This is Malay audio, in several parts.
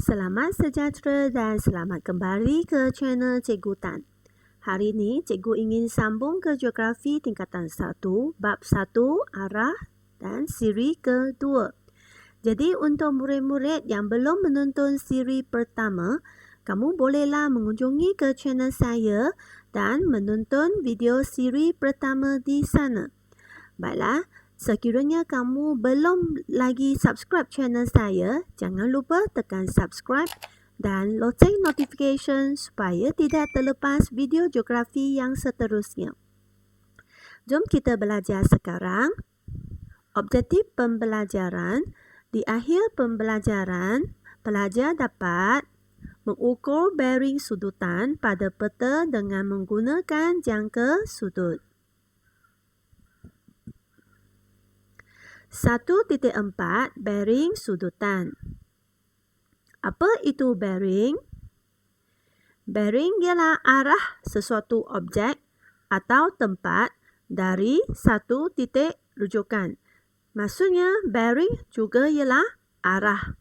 Selamat sejahtera dan selamat kembali ke channel Cikgu Tan. Hari ini, Cikgu ingin sambung ke Geografi tingkatan 1, bab 1, arah dan siri kedua. Jadi, untuk murid-murid yang belum menonton siri pertama, kamu bolehlah mengunjungi ke channel saya dan menonton video siri pertama di sana. Baiklah. Sekiranya kamu belum lagi subscribe channel saya, jangan lupa tekan subscribe dan loceng notification supaya tidak terlepas video geografi yang seterusnya. Jom kita belajar sekarang. Objektif pembelajaran. Di akhir pembelajaran, pelajar dapat mengukur bearing sudutan pada peta dengan menggunakan jangka sudut. 1.4 bearing sudutan. Apa itu bearing? Bearing ialah arah sesuatu objek atau tempat dari satu titik rujukan. Maksudnya, bearing juga ialah arah.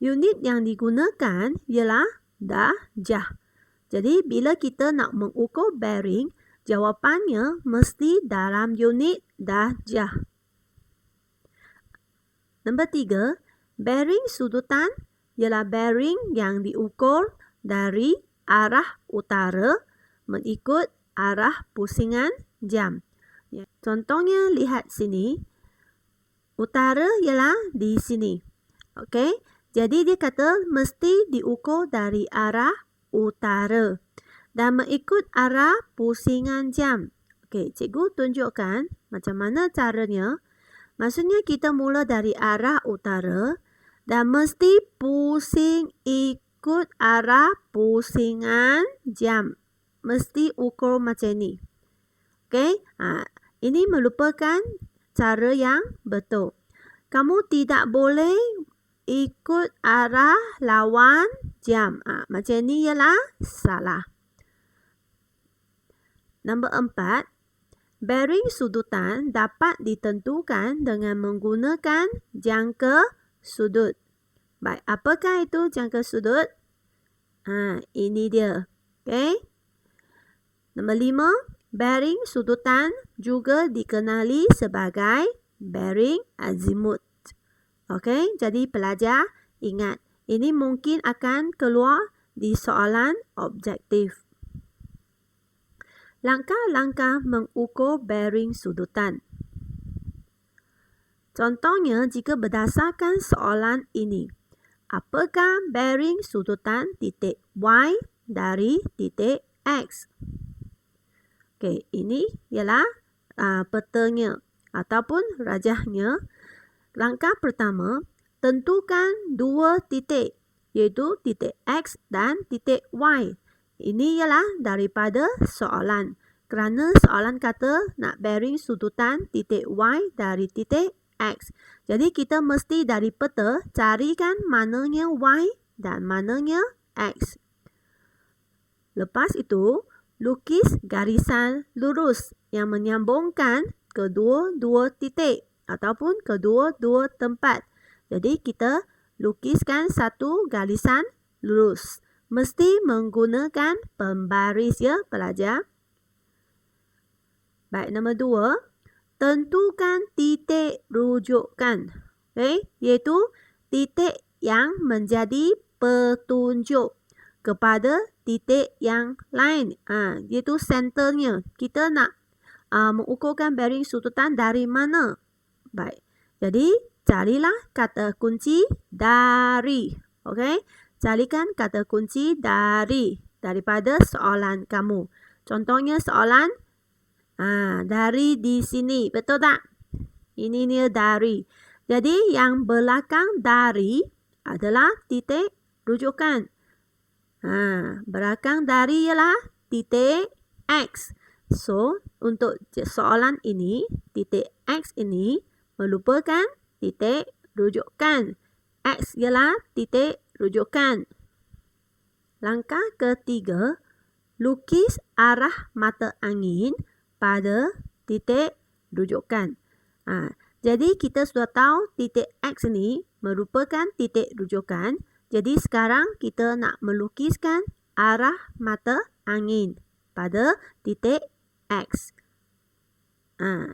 Unit yang digunakan ialah darjah. Jadi, bila kita nak mengukur bearing, jawapannya mesti dalam unit darjah. Nombor 3, bearing sudutan ialah bearing yang diukur dari arah utara mengikut arah pusingan jam. Contohnya lihat sini. Utara ialah di sini. Okey, jadi dia kata mesti diukur dari arah utara dan mengikut arah pusingan jam. Okey, cikgu tunjukkan macam mana caranya. Maksudnya kita mula dari arah utara dan mesti pusing ikut arah pusingan jam. Mesti ukur macam ni. Okey, ini merupakan cara yang betul. Kamu tidak boleh ikut arah lawan jam. Macam ni ialah salah. Nombor 4, bearing sudutan dapat ditentukan dengan menggunakan jangka sudut. Baik, apakah itu jangka sudut? Ini dia. Okey. Nombor 5, bearing sudutan juga dikenali sebagai bearing azimut. Okey, jadi pelajar ingat, ini mungkin akan keluar di soalan objektif. Langkah-langkah mengukur bearing sudutan. Contohnya, jika berdasarkan soalan ini, apakah bearing sudutan titik Y dari titik X? Okey, ini ialah petanya ataupun rajahnya. Langkah pertama, tentukan dua titik, iaitu titik X dan titik Y. Ini ialah daripada soalan. Kerana soalan kata nak bearing sudutan titik Y dari titik X. Jadi kita mesti dari peta carikan mananya Y dan mananya X. Lepas itu, lukis garisan lurus yang menyambungkan kedua-dua titik ataupun kedua-dua tempat. Jadi kita lukiskan satu garisan lurus. Mesti menggunakan pembaris ya pelajar. Baik, nombor 2, tentukan titik rujukan. Okay? Iaitu titik yang menjadi petunjuk kepada titik yang lain. Iaitu centernya. Kita nak mengukurkan bearing sudutan dari mana? Baik, jadi carilah kata kunci dari. Okey? Carikan kata kunci daripada soalan kamu. Contohnya soalan dari di sini. Betul tak? Ini dia dari. Jadi yang belakang dari adalah titik rujukan. Belakang dari ialah titik X. So, untuk soalan ini, titik X ini merupakan titik rujukan. X ialah titik rujukan. Langkah ketiga, lukis arah mata angin pada titik rujukan. Jadi kita sudah tahu titik X ini merupakan titik rujukan. Jadi sekarang kita nak melukiskan arah mata angin pada titik X.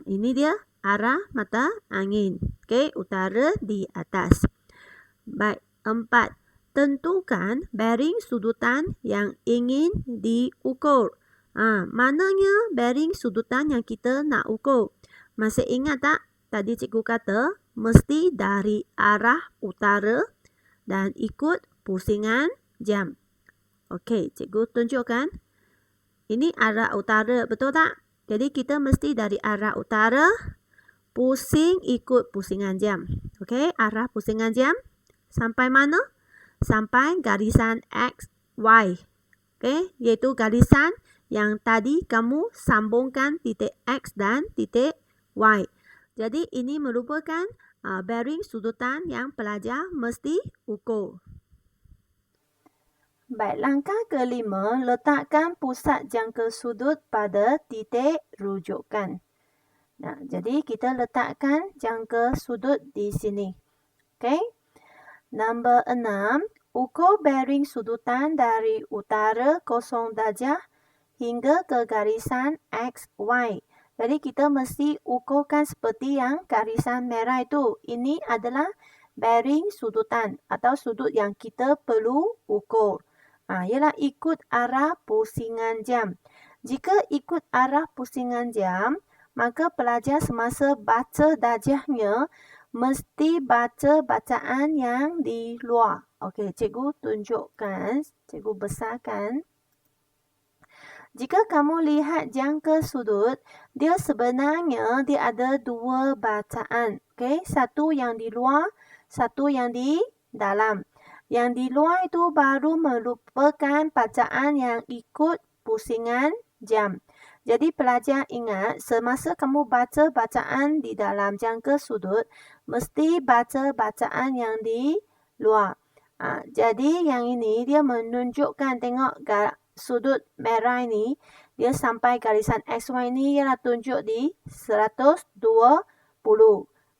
Ini dia arah mata angin. Okey, utara di atas. Baik, 4. Tentukan bearing sudutan yang ingin diukur. Mananya bearing sudutan yang kita nak ukur? Masih ingat tak? Tadi cikgu kata mesti dari arah utara dan ikut pusingan jam. Okey, cikgu tunjukkan. Ini arah utara, betul tak? Jadi kita mesti dari arah utara pusing ikut pusingan jam. Okey, arah pusingan jam sampai mana? Sampai garisan X, Y. Okey, iaitu garisan yang tadi kamu sambungkan titik X dan titik Y. Jadi ini merupakan bearing sudutan yang pelajar mesti ukur. Baik, langkah kelima, letakkan pusat jangka sudut pada titik rujukan. Jadi kita letakkan jangka sudut di sini. Okey. Nombor 6, ukur bearing sudutan dari utara 0 darjah hingga ke garisan XY. Jadi kita mesti ukurkan seperti yang garisan merah itu. Ini adalah bearing sudutan atau sudut yang kita perlu ukur. Ialah ikut arah pusingan jam. Jika ikut arah pusingan jam, maka pelajar semasa baca darjahnya mesti baca bacaan yang di luar. Okey, cikgu tunjukkan, cikgu besarkan. Jika kamu lihat jangka sudut, dia sebenarnya dia ada dua bacaan. Okey, satu yang di luar, satu yang di dalam. Yang di luar itu baru merupakan bacaan yang ikut pusingan jam. Jadi pelajar ingat, semasa kamu baca bacaan di dalam jangka sudut, mesti baca bacaan yang di luar. Jadi yang ini dia menunjukkan, tengok sudut merah ini, dia sampai garisan XY ini ialah tunjuk di 120.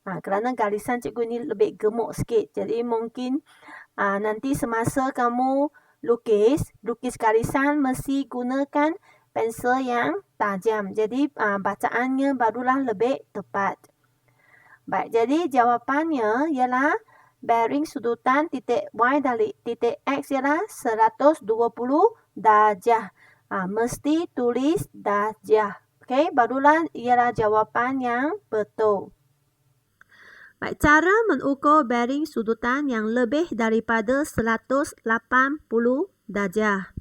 Kerana garisan cikgu ini lebih gemuk sikit. Jadi mungkin nanti semasa kamu lukis garisan mesti gunakan pensel yang tajam. Jadi bacaannya barulah lebih tepat. Baik, jadi jawapannya ialah bearing sudutan titik Y dari titik X ialah 120 darjah. Mesti tulis darjah. Okey, barulah ialah jawapan yang betul. Baik, cara mengukur bearing sudutan yang lebih daripada 180 darjah.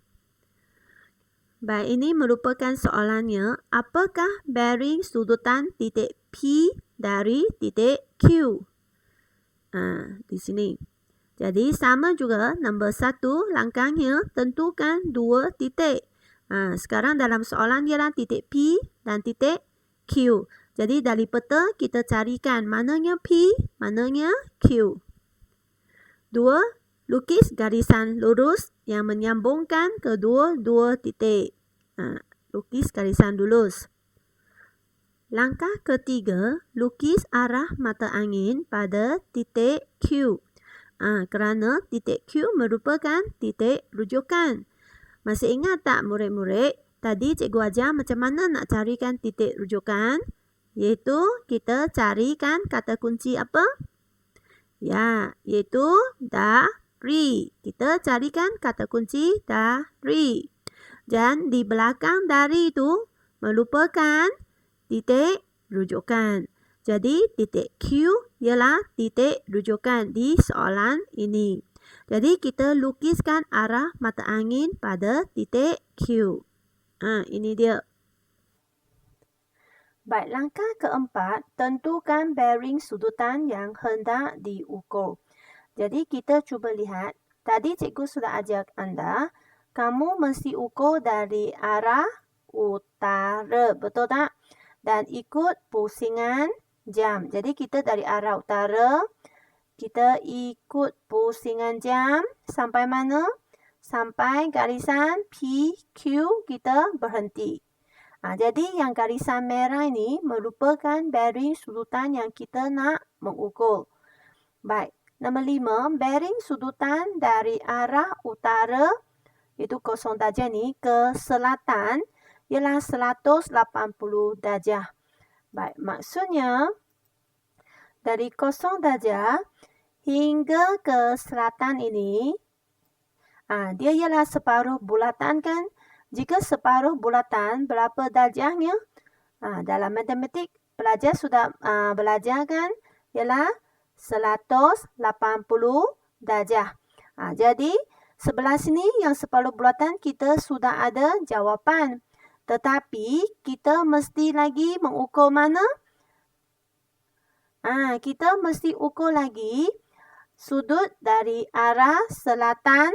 Baik, ini merupakan soalannya. Apakah bearing sudutan titik P dari titik Q? Di sini. Jadi sama juga nombor 1 langkahnya tentukan dua titik. Sekarang dalam soalan ialah titik P dan titik Q. Jadi dari peta kita carikan mananya P, mananya Q. 2. Lukis garisan lurus yang menyambungkan kedua-dua titik. Lukis garisan lurus. Langkah ketiga, lukis arah mata angin pada titik Q. Kerana titik Q merupakan titik rujukan. Masih ingat tak murid-murid? Tadi cikgu ajar macam mana nak carikan titik rujukan? Iaitu kita carikan kata kunci apa? Ya, iaitu dari. Kita carikan kata kunci dari. Dan di belakang dari itu merupakan titik rujukan. Jadi titik Q ialah titik rujukan di soalan ini. Jadi kita lukiskan arah mata angin pada titik Q. Ini dia. Baik, langkah keempat, tentukan bearing sudutan yang hendak diukur. Jadi kita cuba lihat, tadi cikgu sudah ajar anda, kamu mesti ukur dari arah utara, betul tak? Dan ikut pusingan jam. Jadi kita dari arah utara, kita ikut pusingan jam sampai mana? Sampai garisan PQ kita berhenti. Jadi yang garisan merah ini merupakan bearing sudutan yang kita nak mengukur. Baik, Nombor 5, bearing sudutan dari arah utara, iaitu 0 darjah ni, ke selatan ialah 180 darjah. Baik, maksudnya dari 0 darjah hingga ke selatan ini, dia ialah separuh bulatan kan? Jika separuh bulatan, berapa darjahnya? Dalam matematik, pelajar sudah belajar kan? Ialah 180 darjah. Jadi, sebelah sini yang separuh bulatan kita sudah ada jawapan. Tetapi, kita mesti lagi mengukur mana? Kita mesti ukur lagi sudut dari arah selatan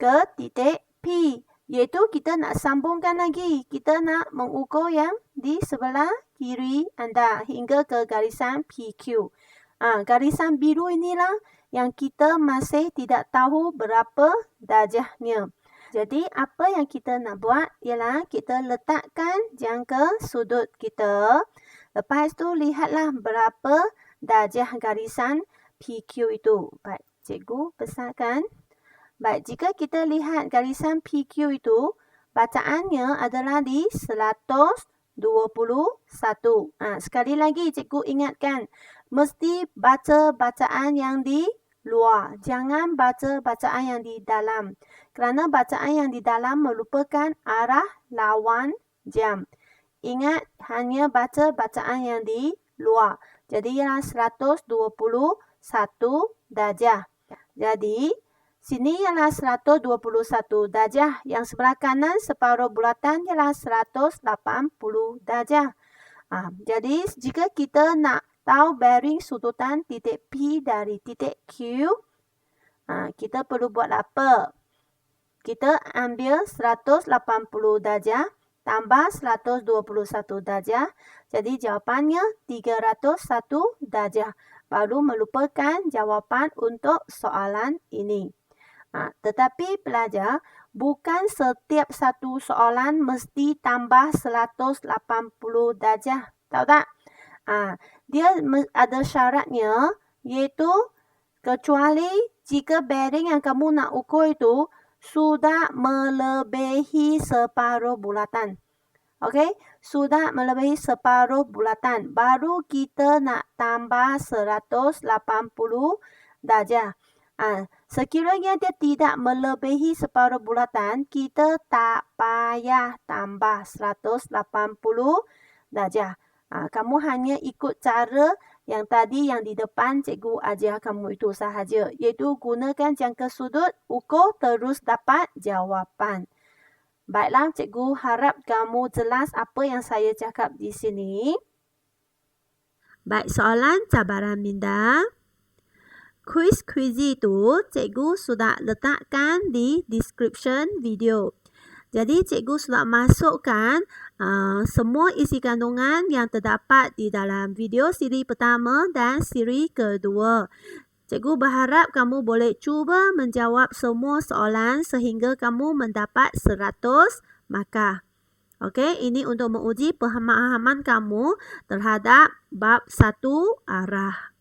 ke titik P. Iaitu kita nak sambungkan lagi. Kita nak mengukur yang di sebelah kiri anda hingga ke garisan PQ. Garisan biru inilah yang kita masih tidak tahu berapa darjahnya. Jadi, apa yang kita nak buat ialah kita letakkan jangka sudut kita. Lepas tu, lihatlah berapa darjah garisan PQ itu. Baik, cikgu besarkan. Baik, jika kita lihat garisan PQ itu, bacaannya adalah di 121. Sekali lagi, cikgu ingatkan. Mesti baca bacaan yang di luar. Jangan baca bacaan yang di dalam. Kerana bacaan yang di dalam merupakan arah lawan jam. Ingat, hanya baca bacaan yang di luar. Jadi, ialah 121 darjah. Jadi, sini ialah 121 darjah. Yang sebelah kanan separuh bulatan ialah 180 darjah. Jadi, jika kita nak tahu bearing sudutan titik P dari titik Q, kita perlu buat apa? Kita ambil 180 darjah tambah 121 darjah. Jadi, jawapannya 301 darjah. Baru merupakan jawapan untuk soalan ini. Tetapi pelajar, bukan setiap satu soalan mesti tambah 180 darjah. Tahu tak? Dia ada syaratnya, iaitu kecuali jika bearing yang kamu nak ukur itu sudah melebihi separuh bulatan. Okey, sudah melebihi separuh bulatan. Baru kita nak tambah 180 darjah. Sekiranya dia tidak melebihi separuh bulatan, kita tak payah tambah 180 darjah. Kamu hanya ikut cara yang tadi yang di depan cikgu ajar kamu itu sahaja. Iaitu gunakan jangka sudut, ukur terus dapat jawapan. Baiklah, cikgu harap kamu jelas apa yang saya cakap di sini. Baik, soalan cabaran minda. Kuis itu cikgu sudah letakkan di description video. Jadi, cikgu sudah masukkan semua isi kandungan yang terdapat di dalam video siri pertama dan siri kedua. Cikgu berharap kamu boleh cuba menjawab semua soalan sehingga kamu mendapat 100 markah. Okey, ini untuk menguji pemahaman kamu terhadap bab 1 arah.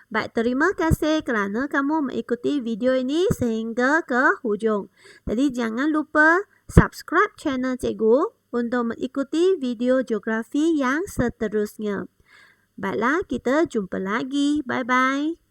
Baik, terima kasih kerana kamu mengikuti video ini sehingga ke hujung. Jadi, jangan lupa subscribe channel cikgu untuk mengikuti video geografi yang seterusnya. Baiklah, kita jumpa lagi. Bye-bye.